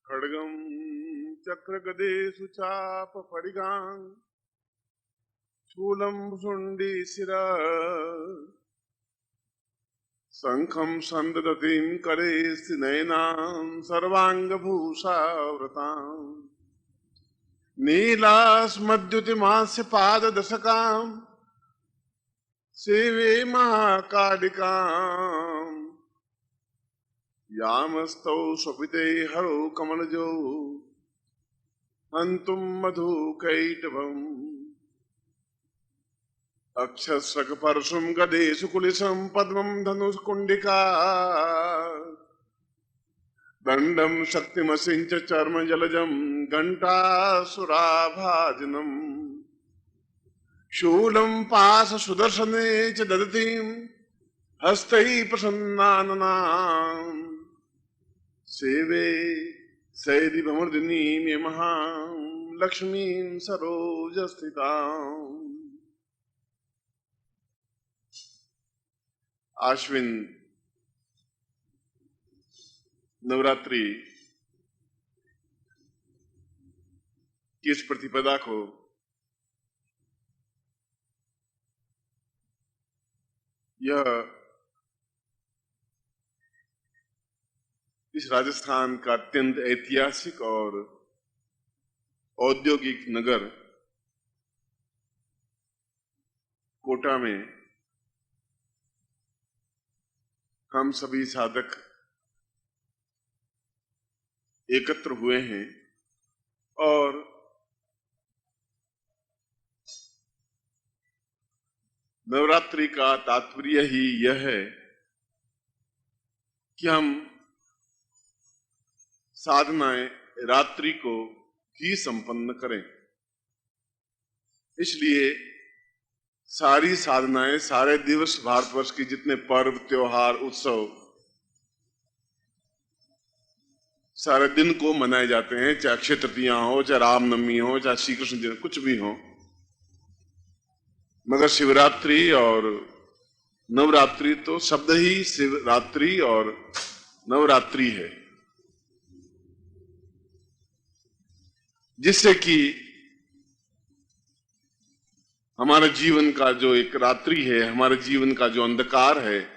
खड्गं चक्रगदेषु चापफडिगां शूलं भुशुण्डीशिरा शङ्खं सन्ददतीं करे स्त्रिनयनां सर्वाङ्गभूषावृताम् नीलास्मद्युतिमास्य पाददशकां सेवे महाकालिकाम् यामस्तौ स्वपिते हरौ कमलजो हन्तुं मधुकैटभम् अक्षस्रकपर्शुं गदेषु कुलिशं पद्मं धनुष्कुण्डिका दण्डं शक्तिमसिञ्च चर्मजलजं घण्टासुराभाजनम् शूलं पाशसुदर्शने च ददतीं हस्तैः प्रसन्नाननाम् सेवे सैरिभमर्दिनीं यमहां लक्ष्मीं सरोजस्थिताम्। आश्विन नवरात्रि की इस प्रतिपदा को यह इस राजस्थान का अत्यंत ऐतिहासिक और औद्योगिक नगर कोटा में हम सभी साधक एकत्र हुए हैं और नवरात्रि का तात्पर्य ही यह है कि हम साधनाएं रात्रि को ही संपन्न करें। इसलिए सारी साधनाएं, सारे दिवस, भारतवर्ष के जितने पर्व, त्योहार, उत्सव सारे दिन को मनाए जाते हैं, चाहे अक्षय तृतीया हो, चाहे रामनवमी हो, चाहे श्री कृष्ण जन्म, कुछ भी हो, मगर शिवरात्रि और नवरात्रि तो शब्द ही शिवरात्रि और नवरात्रि है, जिससे कि हमारे जीवन का जो एक रात्रि है, हमारे जीवन का जो अंधकार है,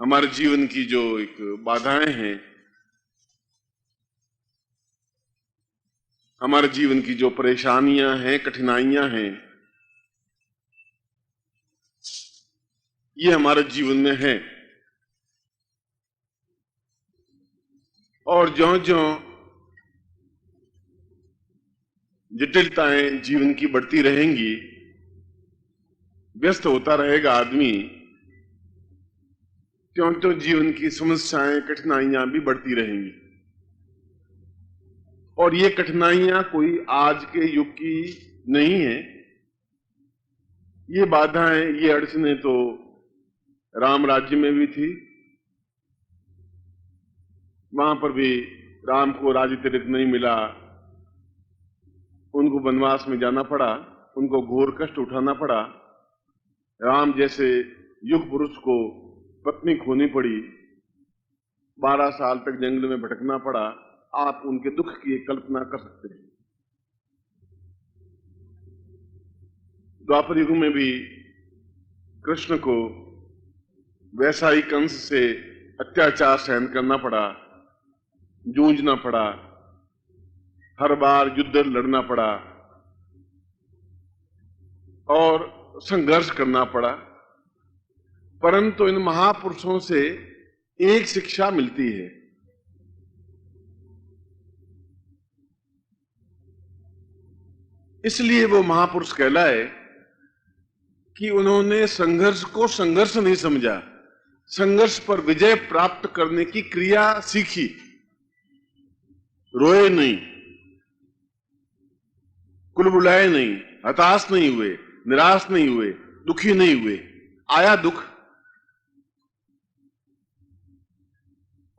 हमारे जीवन की जो एक बाधाएं हैं, हमारे जीवन की जो परेशानियां हैं, कठिनाइयां हैं, ये हमारे जीवन में है। और ज्यों-ज्यों जटिलताएं जीवन की बढ़ती रहेंगी, व्यस्त होता रहेगा आदमी, त्यों-त्यों जीवन की समस्याएं, कठिनाइयां भी बढ़ती रहेंगी। और ये कठिनाइयां कोई आज के युग की नहीं है। ये बाधाएं, ये अड़चनें तो राम राज्य में भी थी, वहां पर भी राम को राज्य तिलक नहीं मिला, उनको वनवास में जाना पड़ा, उनको घोर कष्ट उठाना पड़ा। राम जैसे युग पुरुष को पत्नी खोनी पड़ी, 12 साल तक जंगल में भटकना पड़ा। आप उनके दुख की कल्पना कर सकते हैं। द्वापर युग में भी कृष्ण को वैसा ही कंस से अत्याचार सहन करना पड़ा, जूझना पड़ा, हर बार युद्ध लड़ना पड़ा और संघर्ष करना पड़ा। परंतु इन महापुरुषों से एक शिक्षा मिलती है, इसलिए वो महापुरुष कहलाए कि उन्होंने संघर्ष को संघर्ष नहीं समझा, संघर्ष पर विजय प्राप्त करने की क्रिया सीखी। रोए नहीं, कुलबुलाए नहीं, हताश नहीं हुए, निराश नहीं हुए, दुखी नहीं हुए। आया दुख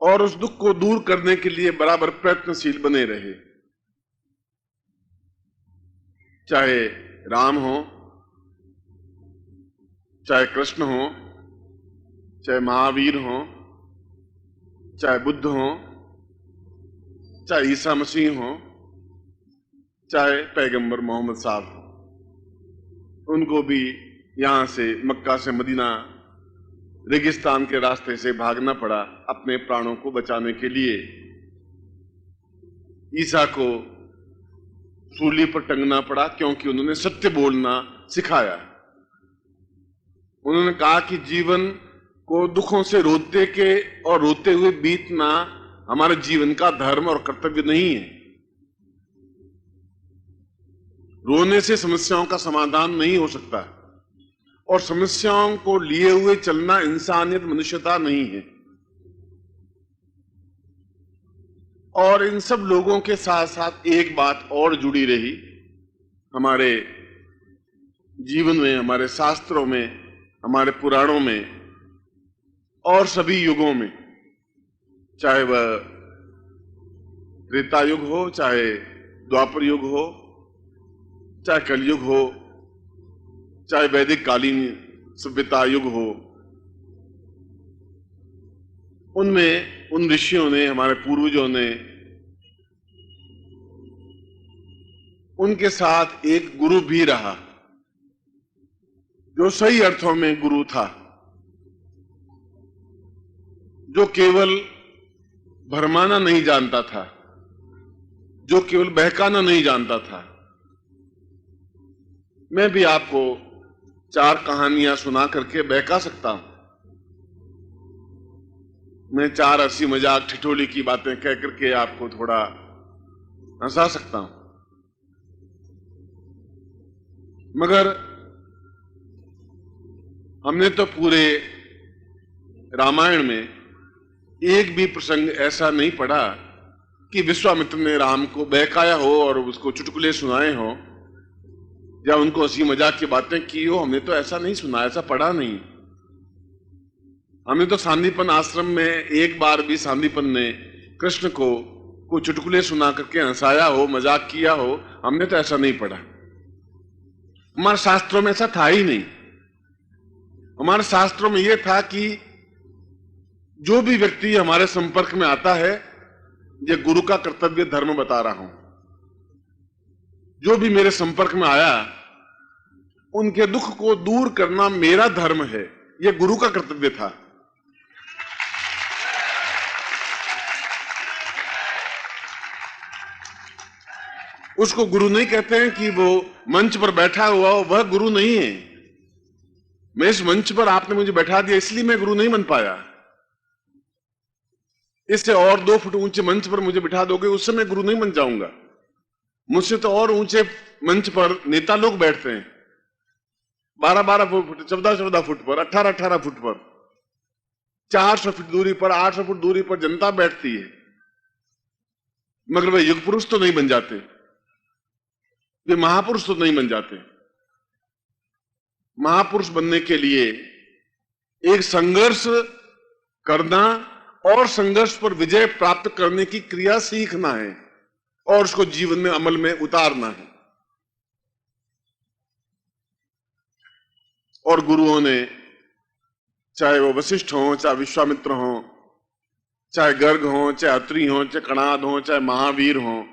और उस दुख को दूर करने के लिए बराबर प्रयत्नशील बने रहे। चाहे राम हो, चाहे कृष्ण हो, चाहे महावीर हो, चाहे बुद्ध हो, चाहे ईसा मसीह हो, चाहे पैगंबर मोहम्मद साहब हो, उनको भी यहां से मक्का से मदीना रेगिस्तान के रास्ते से भागना पड़ा अपने प्राणों को बचाने के लिए। ईसा को सूली पर टंगना पड़ा क्योंकि उन्होंने सत्य बोलना सिखाया। उन्होंने कहा कि जीवन को दुखों से रोते के और रोते हुए बीतना हमारे जीवन का धर्म और कर्तव्य नहीं है। रोने से समस्याओं का समाधान नहीं हो सकता और समस्याओं को लिए हुए चलना इंसानियत, मनुष्यता नहीं है। और इन सब लोगों के साथ साथ एक बात और जुड़ी रही हमारे जीवन में, हमारे शास्त्रों में, हमारे पुराणों में और सभी युगों में, चाहे वह त्रेता युग हो, चाहे द्वापर युग हो, चाहे कलयुग हो, चाहे वैदिक कालीन सभ्यता युग हो, उनमें उन ऋषियों ने, हमारे पूर्वजों ने उनके साथ एक गुरु भी रहा जो सही अर्थों में गुरु था, जो केवल भरमाना नहीं जानता था, जो केवल बहकाना नहीं जानता था। मैं भी आपको 4 कहानियां सुना करके बहका सकता हूं। मैं 4 हंसी मजाक ठिठोली की बातें कह करके आपको थोड़ा हंसा सकता हूं, मगर हमने तो पूरे रामायण में एक भी प्रसंग ऐसा नहीं पढ़ा कि विश्वामित्र ने राम को बहकाया हो और उसको चुटकुले सुनाए हो या उनको हंसी मजाक की बातें की हो। हमने तो ऐसा नहीं सुना, ऐसा पढ़ा नहीं। हमने तो सांदीपन आश्रम में एक बार भी सांदीपन ने कृष्ण को चुटकुले सुना करके हंसाया हो, मजाक किया हो, हमने तो ऐसा नहीं पढ़ा। हमारे शास्त्रों में ऐसा था ही नहीं। हमारे शास्त्रों में यह था कि जो भी व्यक्ति हमारे संपर्क में आता है, ये गुरु का कर्तव्य धर्म बता रहा हूं, जो भी मेरे संपर्क में आया उनके दुख को दूर करना मेरा धर्म है, यह गुरु का कर्तव्य था। उसको गुरु नहीं कहते हैं कि वो मंच पर बैठा हुआ हो, वह गुरु नहीं है। मैं इस मंच पर आपने मुझे बैठा दिया इसलिए मैं गुरु नहीं बन पाया। इससे और 2 फुट ऊंचे मंच पर मुझे बिठा दोगे, उससे मैं गुरु नहीं बन जाऊंगा। मुझसे तो और ऊंचे मंच पर नेता लोग बैठते हैं, 12-12 फुट, 14-14 फुट पर, 18-18 फुट पर, 400 फुट दूरी पर, 800 फुट दूरी पर जनता बैठती है, मगर वे युग पुरुष तो नहीं बन जाते, वे महापुरुष तो नहीं बन जाते। महापुरुष बनने के लिए एक संघर्ष करना और संघर्ष पर विजय प्राप्त करने की क्रिया सीखना है और उसको जीवन में अमल में उतारना है। और गुरुओं ने, चाहे वो वशिष्ठ हो, चाहे विश्वामित्र हो, चाहे गर्ग हो, चाहे अत्रि हो, चाहे कणाद हो, चाहे महावीर हो,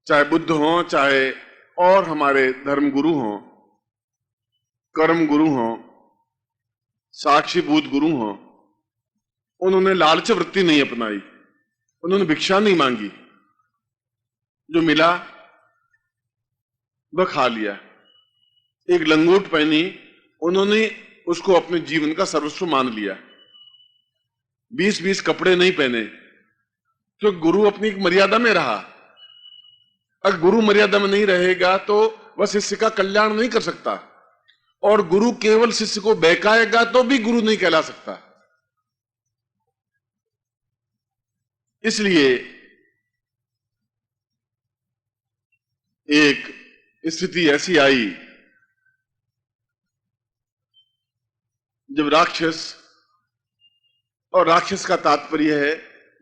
चाहे बुद्ध हो, चाहे और हमारे धर्म गुरु हो, कर्म गुरु हो, साक्षीभूत गुरु हो, उन्होंने लालच वृत्ति नहीं अपनाई, उन्होंने भिक्षा नहीं मांगी। जो मिला वह खा लिया। एक लंगोट पहनी, उन्होंने उसको अपने जीवन का सर्वस्व मान लिया। 20-20 कपड़े नहीं पहने, तो गुरु अपनी एक मर्यादा में रहा। अगर गुरु मर्यादा में नहीं रहेगा तो वह शिष्य का कल्याण नहीं कर सकता, और गुरु केवल शिष्य को बहकाएगा तो भी गुरु नहीं कहला सकता। इसलिए एक स्थिति ऐसी आई जब राक्षस, और राक्षस का तात्पर्य है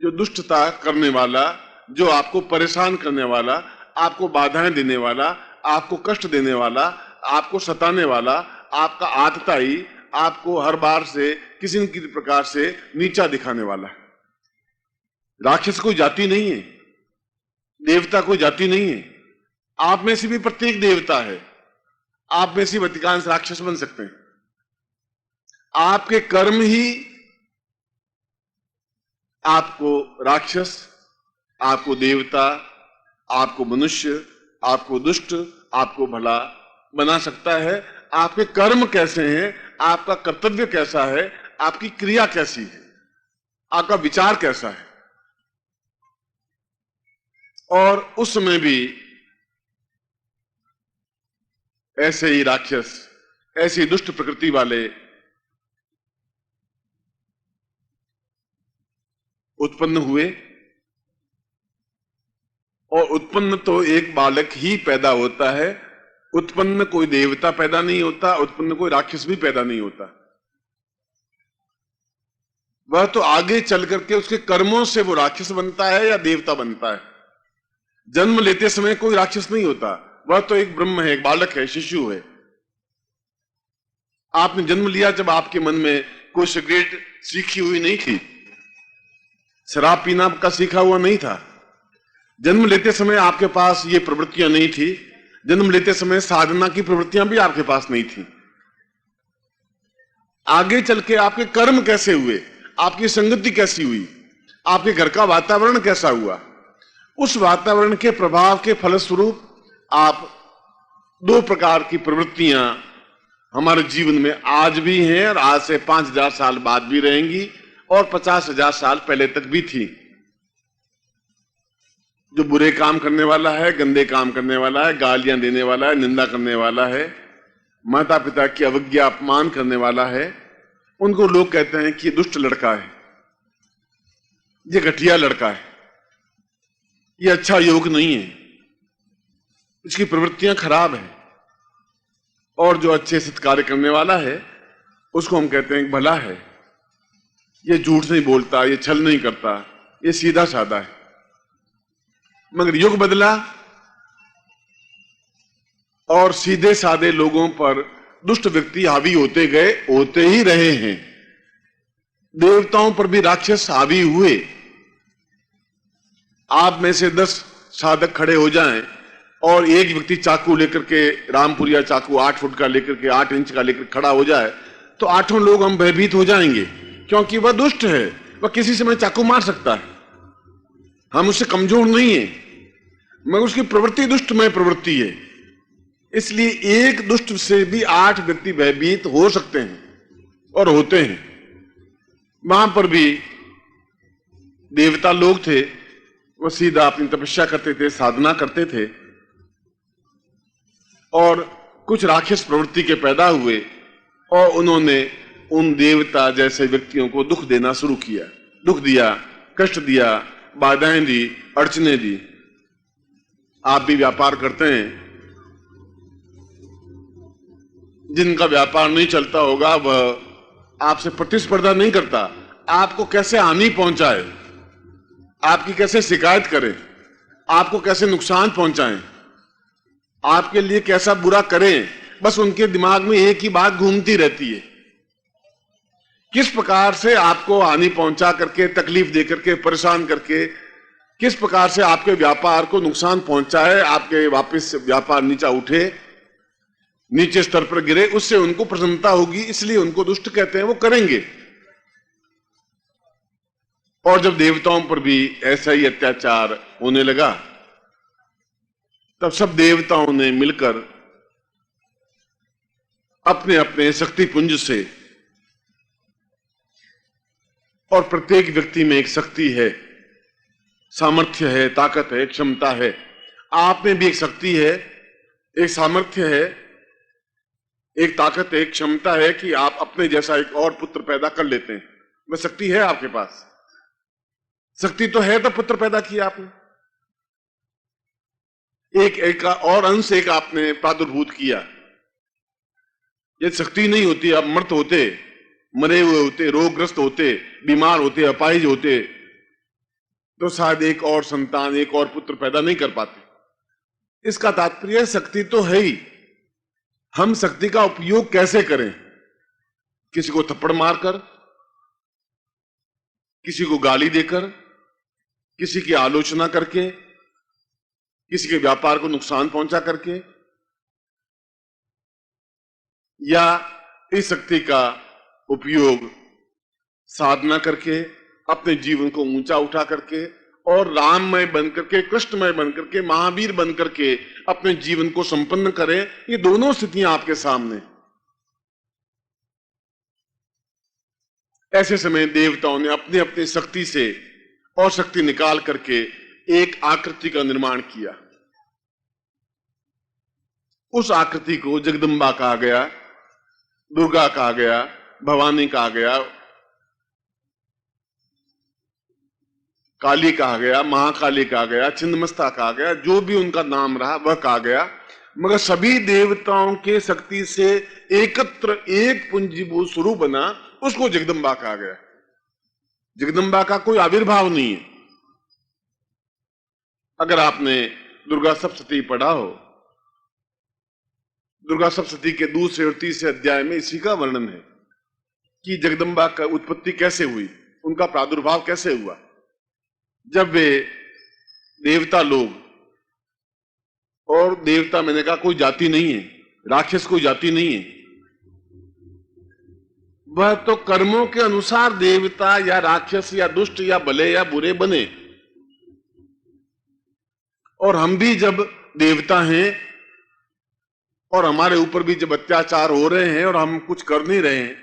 जो दुष्टता करने वाला, जो आपको परेशान करने वाला, आपको बाधाएं देने वाला, आपको कष्ट देने वाला, आपको सताने वाला, आपका आतताई, आपको हर बार से किसी न किसी प्रकार से नीचा दिखाने वाला है। राक्षस कोई जाति नहीं है, देवता कोई जाति नहीं है। आप में से भी प्रत्येक देवता है, आप में से अधिकांश राक्षस बन सकते हैं। आपके कर्म ही आपको राक्षस, आपको देवता, आपको मनुष्य, आपको दुष्ट, आपको भला बना सकता है। आपके कर्म कैसे हैं, आपका कर्तव्य कैसा है, आपकी क्रिया कैसी है, आपका विचार कैसा है। और उस समय भी ऐसे ही राक्षस, ऐसी दुष्ट प्रकृति वाले उत्पन्न हुए। और उत्पन्न तो एक बालक ही पैदा होता है, उत्पन्न कोई देवता पैदा नहीं होता, उत्पन्न कोई राक्षस भी पैदा नहीं होता। वह तो आगे चल करके उसके कर्मों से वो राक्षस बनता है या देवता बनता है। जन्म लेते समय कोई राक्षस नहीं होता, वह तो एक ब्रह्म है, एक बालक है, शिशु है। आपने जन्म लिया जब आपके मन में कोई सिगरेट सीखी हुई नहीं थी, शराब पीना का सीखा हुआ नहीं था। जन्म लेते समय आपके पास ये प्रवृत्तियां नहीं थी, जन्म लेते समय साधना की प्रवृत्तियां भी आपके पास नहीं थी। आगे चल के आपके कर्म कैसे हुए, आपकी संगति कैसी हुई, आपके घर का वातावरण कैसा हुआ, उस वातावरण के प्रभाव के फलस्वरूप आप दो प्रकार की प्रवृत्तियां हमारे जीवन में आज भी हैं और आज से 5000 साल बाद भी रहेंगी और 50,000 साल पहले तक भी थी। जो बुरे काम करने वाला है, गंदे काम करने वाला है, गालियां देने वाला है, निंदा करने वाला है, माता पिता की अवज्ञा अपमान करने वाला है, उनको लोग कहते हैं कि ये दुष्ट लड़का है, ये घटिया लड़का है, ये अच्छा योग नहीं है, इसकी प्रवृत्तियां खराब है। और जो अच्छे सत्कार्य करने वाला है उसको हम कहते हैं भला है, ये झूठ नहीं बोलता, ये छल नहीं करता, ये सीधा साधा है। मगर युग बदला और सीधे साधे लोगों पर दुष्ट व्यक्ति हावी होते गए, होते ही रहे हैं। देवताओं पर भी राक्षस हावी हुए। आप में से 10 साधक खड़े हो जाएं और एक व्यक्ति चाकू लेकर के, रामपुरिया चाकू 8 फुट का लेकर के, 8 इंच का लेकर खड़ा हो जाए तो 8 लोग हम भयभीत हो जाएंगे, क्योंकि वह दुष्ट है, वह किसी समय चाकू मार सकता है। हम उससे कमजोर नहीं है, मगर उसकी प्रवृत्ति दुष्टमय प्रवृत्ति है। इसलिए एक दुष्ट से भी 8 व्यक्ति भयभीत हो सकते हैं और होते हैं। वहां पर भी देवता लोग थे, वो सीधा अपनी तपस्या करते थे, साधना करते थे, और कुछ राक्षस प्रवृत्ति के पैदा हुए और उन्होंने उन देवता जैसे व्यक्तियों को दुख देना शुरू किया, दुख दिया, कष्ट दिया, बाधाएं दी, अड़चने दी। आप भी व्यापार करते हैं, जिनका व्यापार नहीं चलता होगा वह आपसे प्रतिस्पर्धा नहीं करता, आपको कैसे हानि पहुंचाए, आपकी कैसे शिकायत करें, आपको कैसे नुकसान पहुंचाएं, आपके लिए कैसा बुरा करें, बस उनके दिमाग में एक ही बात घूमती रहती है, किस प्रकार से आपको हानि पहुंचा करके, तकलीफ दे करके, परेशान करके, किस प्रकार से आपके व्यापार को नुकसान पहुंचाए, आपके वापस व्यापार नीचा उठे, नीचे स्तर पर गिरे, उससे उनको प्रसन्नता होगी, इसलिए उनको दुष्ट कहते हैं, वो करेंगे। और जब देवताओं पर भी ऐसा ही अत्याचार होने लगा, तब सब देवताओं ने मिलकर अपने अपने शक्ति पुंज से, और प्रत्येक व्यक्ति में एक शक्ति है, सामर्थ्य है, ताकत है, क्षमता है। आप में भी एक शक्ति है, एक सामर्थ्य है, एक ताकत है, एक क्षमता है कि आप अपने जैसा एक और पुत्र पैदा कर लेते हैं। वह शक्ति है आपके पास। शक्ति तो है, तो पुत्र पैदा किया आपने, एक और अंश एक आपने प्रादुर्भूत किया। ये शक्ति नहीं होती, आप मर्त होते, मरे हुए होते, रोगग्रस्त होते, बीमार होते, अपाहिज होते, तो शायद एक और संतान, एक और पुत्र पैदा नहीं कर पाते। इसका तात्पर्य शक्ति तो है ही, हम शक्ति का उपयोग कैसे करें। किसी को थप्पड़ मारकर, किसी को गाली देकर, किसी की आलोचना करके, किसी के व्यापार को नुकसान पहुंचा करके, या इस शक्ति का उपयोग साधना करके, अपने जीवन को ऊंचा उठा करके और राममय बन करके, कृष्णमय बन करके, महावीर बन करके अपने जीवन को संपन्न करें। ये दोनों स्थितियां आपके सामने। ऐसे समय देवताओं ने अपनी अपनी शक्ति से और शक्ति निकाल करके एक आकृति का निर्माण किया। उस आकृति को जगदम्बा कहा गया, दुर्गा कहा गया, भवानी कहा गया, काली कहा गया, महाकाली कहा गया, छिन्नमस्ता कहा गया, जो भी उनका नाम रहा वह कहा गया। मगर सभी देवताओं के शक्ति से एकत्र एक पुंजीभूत स्वरूप बना, उसको जगदम्बा कहा गया। जगदम्बा का कोई आविर्भाव नहीं है। अगर आपने दुर्गा सप्तशती पढ़ा हो, दुर्गा सप्तशती के दूसरे और तीसरे अध्याय में इसी का वर्णन है कि जगदम्बा का उत्पत्ति कैसे हुई, उनका प्रादुर्भाव कैसे हुआ। जब वे देवता लोग, और देवता मैंने कहा कोई जाति नहीं है, राक्षस कोई जाति नहीं है, वह तो कर्मों के अनुसार देवता या राक्षस या दुष्ट या भले या बुरे बने। और हम भी जब देवता हैं और हमारे ऊपर भी जब अत्याचार हो रहे हैं और हम कुछ कर नहीं रहे हैं,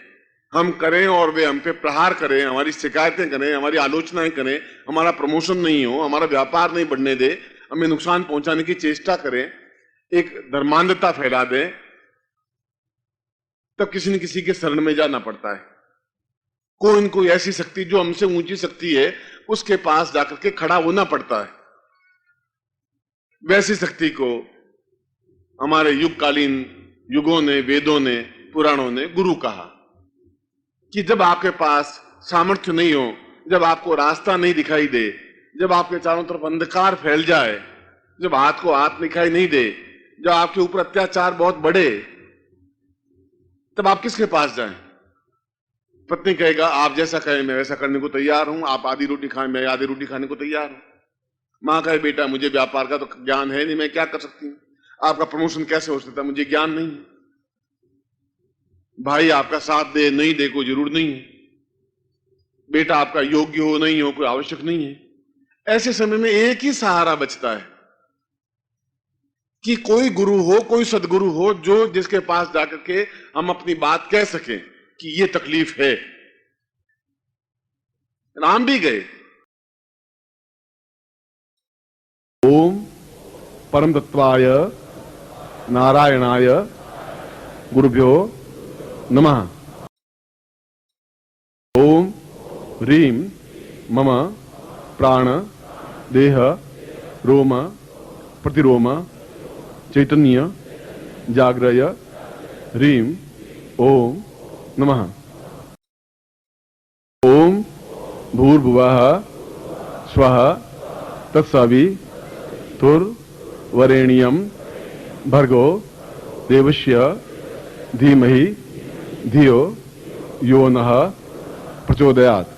हम करें और वे हम पे प्रहार करें, हमारी शिकायतें करें, हमारी आलोचनाएं करें, हमारा प्रमोशन नहीं हो, हमारा व्यापार नहीं बढ़ने दे, हमें नुकसान पहुंचाने की चेष्टा करें, एक धर्मांधता फैला दें, तब किसी न किसी के शरण में जाना पड़ता है। कोई न कोई ऐसी शक्ति जो हमसे ऊंची शक्ति है, उसके पास जाकर के खड़ा होना पड़ता है। वैसी शक्ति को हमारे युगकालीन युगों ने, वेदों ने, पुराणों ने गुरु कहा। कि जब आपके पास सामर्थ्य नहीं हो, जब आपको रास्ता नहीं दिखाई दे, जब आपके चारों तरफ अंधकार फैल जाए, जब हाथ को हाथ दिखाई नहीं दे, जब आपके ऊपर अत्याचार बहुत बढ़े, तब आप किसके पास जाएं? पत्नी कहेगा आप जैसा कहें मैं वैसा करने को तैयार हूं, आप आधी रोटी खाएं मैं आधी रोटी खाने को तैयार हूं। मां कहे बेटा मुझे व्यापार का तो ज्ञान है नहीं, मैं क्या कर सकती हूं, आपका प्रमोशन कैसे हो सकता है, मुझे ज्ञान नहीं है। भाई आपका साथ दे नहीं दे कोई जरूर नहीं है, बेटा आपका योग्य हो नहीं हो कोई आवश्यक नहीं है। ऐसे समय में एक ही सहारा बचता है कि कोई गुरु हो, कोई सदगुरु हो, जो जिसके पास जाकर के हम अपनी बात कह सकें कि ये तकलीफ है। राम भी गए। ओम परम तत्वाय नारायणाय गुरुभ्यो नमः। ओम ह्रीं मम प्राण देह रोम प्रतिरोम चैतन्य जाग्रय ह्रीं ओम नमः। ओम भूर्भुवः स्वः तत्सवितुर्वरेण्यं भर्गो देवस्य धीमहि धियो यो नः प्रचोदयात्।